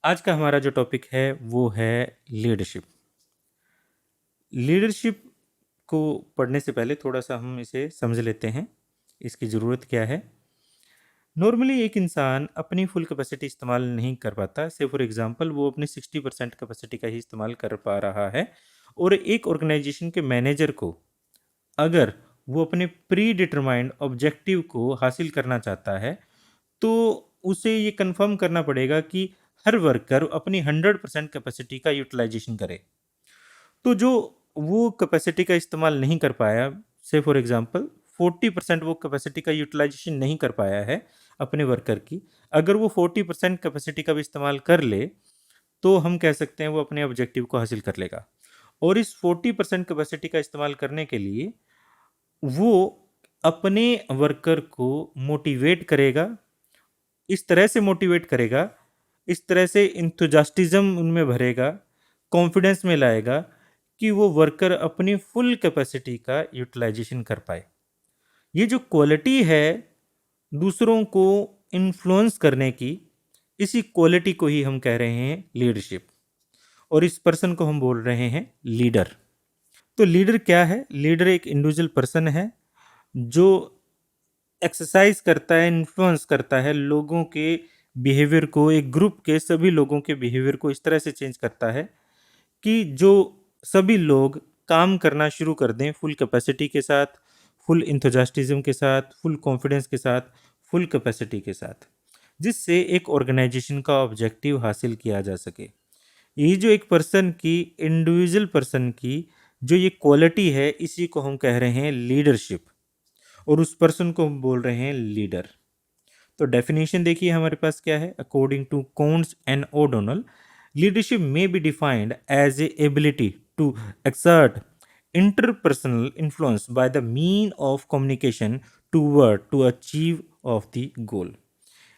आज का हमारा जो टॉपिक है वो है लीडरशिप। लीडरशिप को पढ़ने से पहले थोड़ा सा हम इसे समझ लेते हैं, इसकी ज़रूरत क्या है। नॉर्मली एक इंसान अपनी फुल कैपेसिटी इस्तेमाल नहीं कर पाता। से फॉर एग्जांपल वो अपनी 60% कैपेसिटी का ही इस्तेमाल कर पा रहा है, और एक ऑर्गेनाइजेशन के मैनेजर को अगर वो अपने प्री डिटरमाइंड ऑब्जेक्टिव को हासिल करना चाहता है, तो उसे ये कंफर्म करना पड़ेगा कि हर वर्कर अपनी 100% कैपेसिटी का यूटिलाइजेशन करे। तो जो वो कैपेसिटी का इस्तेमाल नहीं कर पाया, से फॉर एग्जांपल 40% वो कैपेसिटी का यूटिलाइजेशन नहीं कर पाया है अपने वर्कर की, अगर वो 40% कैपेसिटी का भी इस्तेमाल कर ले, तो हम कह सकते हैं वो अपने ऑब्जेक्टिव को हासिल कर लेगा। और इस 40% कैपेसिटी का इस्तेमाल करने के लिए वो अपने वर्कर को मोटिवेट करेगा, इस तरह से मोटिवेट करेगा, इस तरह से इंथुजास्टिज्म उनमें भरेगा, कॉन्फिडेंस में लाएगा कि वो वर्कर अपनी फुल कैपेसिटी का यूटिलाइजेशन कर पाए। ये जो क्वालिटी है दूसरों को इन्फ्लुएंस करने की, इसी क्वालिटी को ही हम कह रहे हैं लीडरशिप, और इस पर्सन को हम बोल रहे हैं लीडर। तो लीडर क्या है? लीडर एक इंडिविजुअल पर्सन है जो एक्सरसाइज करता है, इन्फ्लुएंस करता है लोगों के बिहेवियर को, एक ग्रुप के सभी लोगों के बिहेवियर को इस तरह से चेंज करता है कि जो सभी लोग काम करना शुरू कर दें फुल कैपेसिटी के साथ, फुल इंथुजास्टिज्म के साथ, फुल कॉन्फिडेंस के साथ, फुल कैपेसिटी के साथ, जिससे एक ऑर्गेनाइजेशन का ऑब्जेक्टिव हासिल किया जा सके। ये जो एक पर्सन की, इंडिविजुअल पर्सन की जो ये क्वालिटी है, इसी को हम कह रहे हैं लीडरशिप, और उस पर्सन को हम बोल रहे हैं लीडर। तो डेफिनेशन देखिए हमारे पास क्या है। According to Koontz and O'Donnell, leadership may be defined as a ability to exert interpersonal influence by the mean of communication toward to achieve of the goal।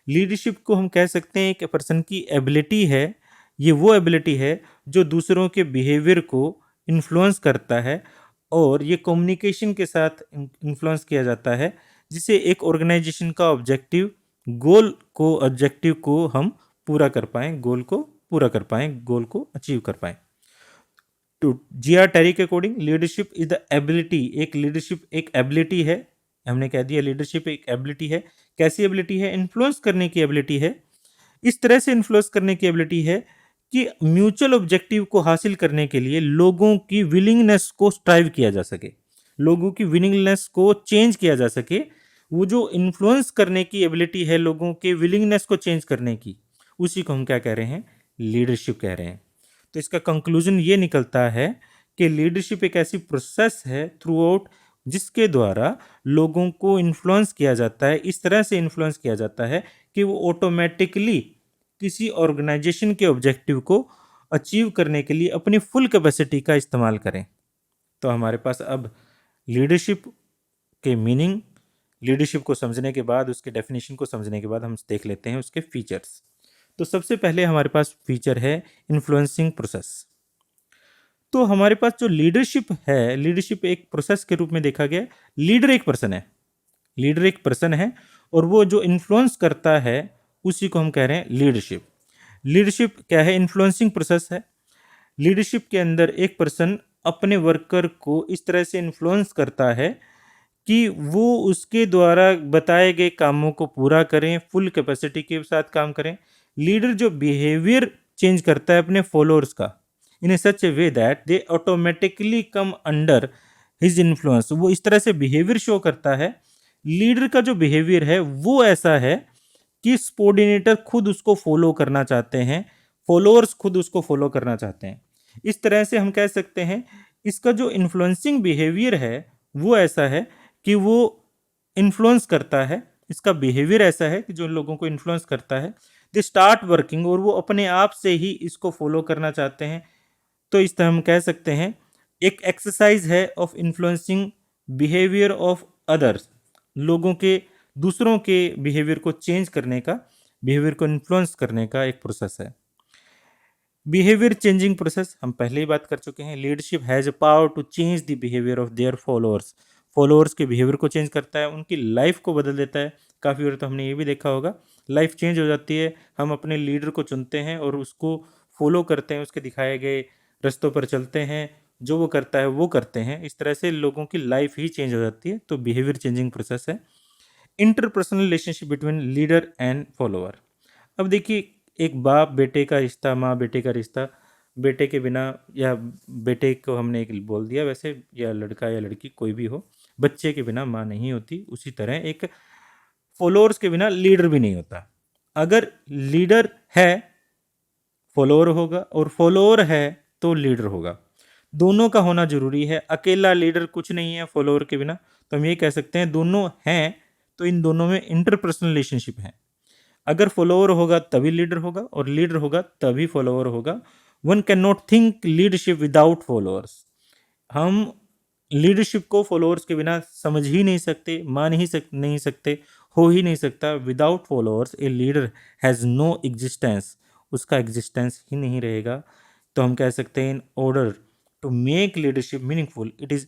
Leadership को हम कह सकते हैं कि पर्सन की एबिलिटी है, ये वो एबिलिटी है जो दूसरों के बिहेवियर को इन्फ्लुएंस करता है, और ये कम्युनिकेशन के साथ इन्फ्लुएंस किया जाता है, जिससे एक ऑर्गेनाइजेशन का ऑब्जेक्टिव को हम पूरा कर पाएँ, गोल को पूरा कर पाएँ, गोल को अचीव कर पाएँ। To G R. टेरी के according leadership is the ability, एक लीडरशिप एक एबिलिटी है, हमने कह दिया लीडरशिप एक एबिलिटी है। कैसी एबिलिटी है? इन्फ्लुएंस करने की एबिलिटी है। इस तरह से इन्फ्लुएंस करने की एबिलिटी है कि म्यूचुअल ऑब्जेक्टिव को हासिल करने के लिए लोगों की विलिंगनेस को स्ट्राइव किया जा सके, लोगों की विलिंगनेस को चेंज किया जा सके। वो जो इन्फ्लुएंस करने की एबिलिटी है लोगों के विलिंगनेस को चेंज करने की, उसी को हम क्या कह रहे हैं? लीडरशिप कह रहे हैं। तो इसका कंक्लूजन ये निकलता है कि लीडरशिप एक ऐसी प्रोसेस है थ्रू आउट, जिसके द्वारा लोगों को इन्फ्लुएंस किया जाता है, इस तरह से इन्फ्लुएंस किया जाता है कि वो ऑटोमेटिकली किसी ऑर्गेनाइजेशन के ऑब्जेक्टिव को अचीव करने के लिए अपनी फुल कैपेसिटी का इस्तेमाल करें। तो हमारे पास अब लीडरशिप के मीनिंग, लीडरशिप को समझने के बाद, उसके डेफिनेशन को समझने के बाद हम देख लेते हैं उसके फीचर्स। तो सबसे पहले हमारे पास फीचर है इन्फ्लुएंसिंग प्रोसेस। तो हमारे पास जो लीडरशिप है, लीडरशिप एक प्रोसेस के रूप में देखा गया। लीडर एक पर्सन है, लीडर एक पर्सन है, और वो जो इन्फ्लुएंस करता है उसी को हम कह रहे हैं लीडरशिप। लीडरशिप क्या है? इन्फ्लुएंसिंग प्रोसेस है। लीडरशिप के अंदर एक पर्सन अपने वर्कर को इस तरह से इन्फ्लुएंस करता है कि वो उसके द्वारा बताए गए कामों को पूरा करें, फुल कैपेसिटी के साथ काम करें। लीडर जो बिहेवियर चेंज करता है अपने फॉलोअर्स का, in a such a way that they automatically come under his influence, वो इस तरह से बिहेवियर शो करता है। लीडर का जो बिहेवियर है वो ऐसा है कि सबॉर्डिनेटर खुद उसको फॉलो करना चाहते हैं, फॉलोअर्स खुद उसको फॉलो करना चाहते हैं। इस तरह से हम कह सकते हैं इसका जो इन्फ्लुएंसिंग बिहेवियर है वो ऐसा है कि वो इन्फ्लुएंस करता है, इसका बिहेवियर ऐसा है कि जो लोगों को इन्फ्लुएंस करता है, दे स्टार्ट वर्किंग, और वो अपने आप से ही इसको फॉलो करना चाहते हैं। तो इस तरह हम कह सकते हैं एक एक्सरसाइज है of influencing behaviour of others, लोगों के, दूसरों के बिहेवियर को चेंज करने का, बिहेवियर को इन्फ्लुएंस करने का एक प्रोसेस है। बिहेवियर चेंजिंग प्रोसेस हम पहले ही बात कर चुके हैं। Leadership has a power to change the behaviour of their followers, followers के बिहेवियर को चेंज करता है, उनकी लाइफ को बदल देता है। काफ़ी बार तो हमने ये भी देखा होगा लाइफ चेंज हो जाती है। हम अपने लीडर को चुनते हैं और उसको फॉलो करते हैं, उसके दिखाए गए रास्तों पर चलते हैं, जो वो करता है वो करते हैं। इस तरह से लोगों की लाइफ ही चेंज हो जाती है। तो बिहेवियर चेंजिंग प्रोसेस है। Interpersonal relationship between leader and follower. अब देखिए, एक बाप बेटे का रिश्ता, माँ बेटे का रिश्ता, बेटे के बिना, या बेटे को हमने एक बोल दिया वैसे, या लड़का या लड़की कोई भी हो, बच्चे के बिना माँ नहीं होती। उसी तरह एक फॉलोअर्स के बिना लीडर भी नहीं होता। अगर लीडर है फॉलोअर होगा, और फॉलोअर है तो लीडर होगा। दोनों का होना जरूरी है। अकेला लीडर कुछ नहीं है फॉलोअर के बिना। तो हम ये कह सकते हैं दोनों हैं, तो इन दोनों में इंटरपर्सनल रिलेशनशिप है। अगर फॉलोअर होगा तभी लीडर होगा, और लीडर होगा तभी फॉलोअर होगा। One can not think leadership without followers. हम लीडरशिप को फॉलोअर्स के बिना समझ ही नहीं सकते, मान ही नहीं सकते, हो ही नहीं सकता। Without followers a leader has no existence. उसका एग्जिस्टेंस ही नहीं रहेगा। तो हम कह सकते हैं in order to make leadership meaningful it is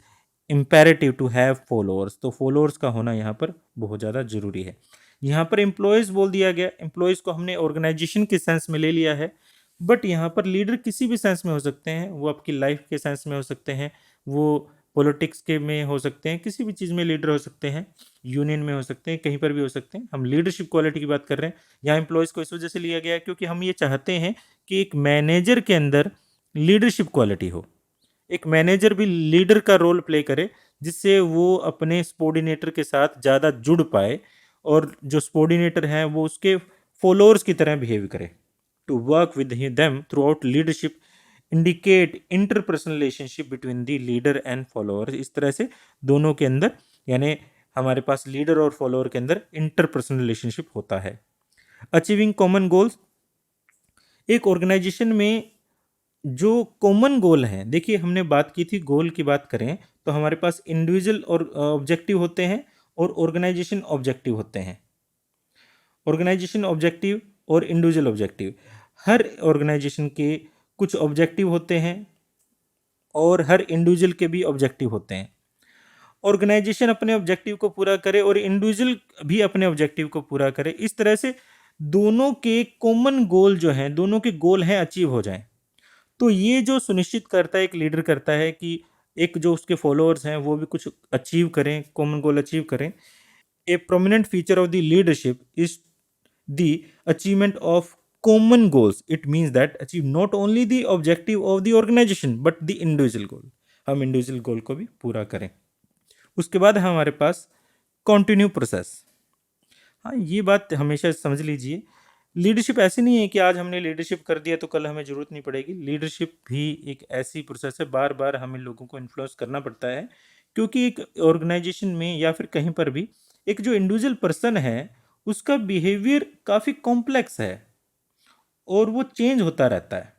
imperative to have followers. तो फॉलोअर्स का होना यहाँ पर बहुत ज़्यादा जरूरी है। यहाँ पर एम्प्लॉयज़ बोल दिया गया। एम्प्लॉयज़ को हमने ऑर्गेनाइजेशन के सेंस में ले लिया है, बट यहाँ पर लीडर किसी भी सेंस में हो सकते हैं। वो आपकी लाइफ के सेंस में हो सकते हैं, वो पॉलिटिक्स के में हो सकते हैं, किसी भी चीज़ में लीडर हो सकते हैं, यूनियन में हो सकते हैं, कहीं पर भी हो सकते हैं। हम लीडरशिप क्वालिटी की बात कर रहे हैं। यहाँ एम्प्लॉयज़ को इस वजह से लिया गया है क्योंकि हम ये चाहते हैं कि एक मैनेजर के अंदर लीडरशिप क्वालिटी हो। एक मैनेजर भी लीडर का रोल प्ले करे, जिससे वो अपने सबॉर्डिनेटर के साथ ज़्यादा जुड़ पाए, और जो सबॉर्डिनेटर हैं वो उसके फॉलोअर्स की तरह बिहेव करे। To work with them throughout leadership indicate interpersonal relationship between the leader and follower. इस तरह से दोनों के अंदर, यानी हमारे पास लीडर और फॉलोअर के अंदर इंटरपर्सनल रिलेशनशिप होता है। Achieving common goals. एक ऑर्गेनाइजेशन में जो कॉमन गोल हैं, देखिए हमने बात की थी, गोल की बात करें तो हमारे पास इंडिविजुअल और ऑब्जेक्टिव होते हैं, और ऑर्गेनाइजेशन ऑब्जेक्टिव होते हैं। ऑर्गेनाइजेशन ऑब्जेक्टिव और इंडिविजुअल ऑब्जेक्टिव, हर ऑर्गेनाइजेशन के कुछ ऑब्जेक्टिव होते हैं, और हर इंडिविजुअल के भी ऑब्जेक्टिव होते हैं। ऑर्गेनाइजेशन अपने ऑब्जेक्टिव को पूरा करे और इंडिविजुअल भी अपने ऑब्जेक्टिव को पूरा करे। इस तरह से दोनों के कॉमन गोल जो हैं, दोनों के गोल हैं, अचीव हो जाएं। तो ये जो सुनिश्चित करता है, एक लीडर करता है कि एक जो उसके फॉलोअर्स हैं वो भी कुछ अचीव करें, कॉमन गोल अचीव करें। ए prominent feature of the leadership is the achievement of common goals. It means that achieve not only the objective of the organization but the individual goal. हम individual गोल को भी पूरा करें। उसके बाद है हमारे पास कंटिन्यू प्रोसेस। हाँ, ये बात हमेशा समझ लीजिए, लीडरशिप ऐसी नहीं है कि आज हमने लीडरशिप कर दिया तो कल हमें ज़रूरत नहीं पड़ेगी। लीडरशिप भी एक ऐसी प्रोसेस है, बार बार हमें लोगों को इन्फ्लुएंस करना पड़ता है, क्योंकि एक ऑर्गेनाइजेशन में या फिर कहीं पर भी एक जो इंडिविजुअल पर्सन है उसका बिहेवियर काफ़ी कॉम्प्लेक्स है, और वो चेंज होता रहता है।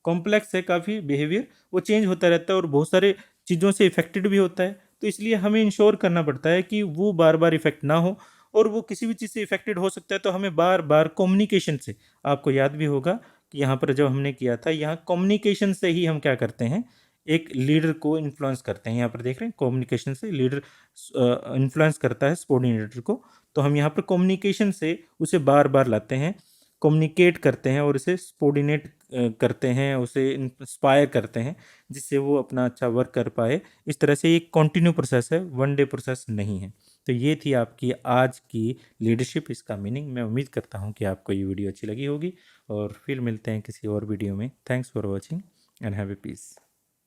कॉम्प्लेक्स है काफ़ी बिहेवियर, वो चेंज होता रहता है और बहुत सारे चीज़ों से इफेक्टेड भी होता है। तो इसलिए हमें इंश्योर करना पड़ता है कि वो बार बार इफेक्ट ना हो, और वो किसी भी चीज़ से इफेक्टेड हो सकता है तो हमें बार बार कम्युनिकेशन से, आपको याद भी होगा कि यहाँ पर जब हमने किया था, यहाँ कम्युनिकेशन से ही हम क्या करते हैं, एक लीडर को इन्फ्लुएंस करते हैं। यहाँ पर देख रहे हैं कम्युनिकेशन से लीडर इन्फ्लुएंस करता है सबॉर्डिनेटर को। तो हम यहाँ पर कम्युनिकेशन से उसे बार बार लाते हैं, कम्युनिकेट करते हैं और उसे सबॉर्डिनेट करते हैं, उसे इंस्पायर करते हैं, जिससे वो अपना अच्छा वर्क कर पाए। इस तरह से ये कंटिन्यू प्रोसेस है, वन डे प्रोसेस नहीं है। तो ये थी आपकी आज की लीडरशिप, इसका मीनिंग। मैं उम्मीद करता हूँ कि आपको ये वीडियो अच्छी लगी होगी, और फिर मिलते हैं किसी और वीडियो में। Thanks for watching and have a piece.